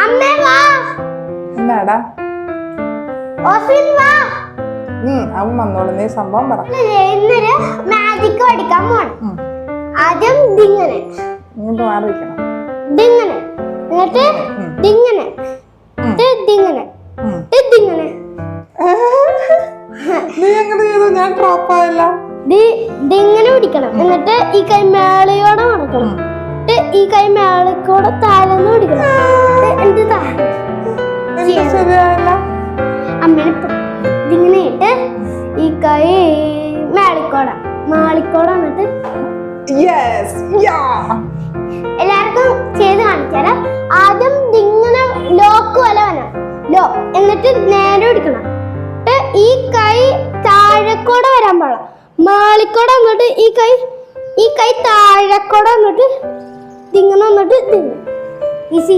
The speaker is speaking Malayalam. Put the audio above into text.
അമ്മേ വാ. എന്നാടാ? ഓസിൻ വാ. അവൻ വന്നോളൂ, നീ സംഭവം പറ. ഇന്നൊരു മാജിക് പഠിക്കാൻ പോണം. ആദ്യം ദിങ്ങനെ ഇങ്ങോട്ട് മാറിയിരിക്കണം. ദിങ്ങനെ എന്നിട്ട് ദിങ്ങനെ ദിങ്ങനെ ദിങ്ങനെ. നീ എങ്ങനെ ചെയ്തു? ഞാൻ ട്രോപ്പായില്ല. ദിങ്ങനെ പിടിക്കണം. എന്നിട്ട് ഈ കൈ മേളയോടെ നടക്കണം. ഈ കൈ മേളക്കൂടെ താഴെന്ന് പിടിക്കണം. എന്നിട്ട് താഴെ ശരിയായില്ല. അമ്മേനെ ഇതിങ്ങനെ ഇട്ട് ഈ കൈ മാളിക്കോട എന്നിട്ട് എല്ലാവർക്കും ചെയ്ത് കാണിച്ചാല് ആദ്യം ഇങ്ങനെ ലോക്ക് പോലെ വരണം. എന്നിട്ട് നേരെ പിടിക്കണം. ഈ കൈ താഴെക്കൂടെ വരാൻ പാടില്ല. മാളിക്കോടെ വന്നിട്ട് ഈ കൈ താഴെക്കൂടെ വന്നിട്ട് ഇങ്ങനെ വന്നിട്ട് ഈസി.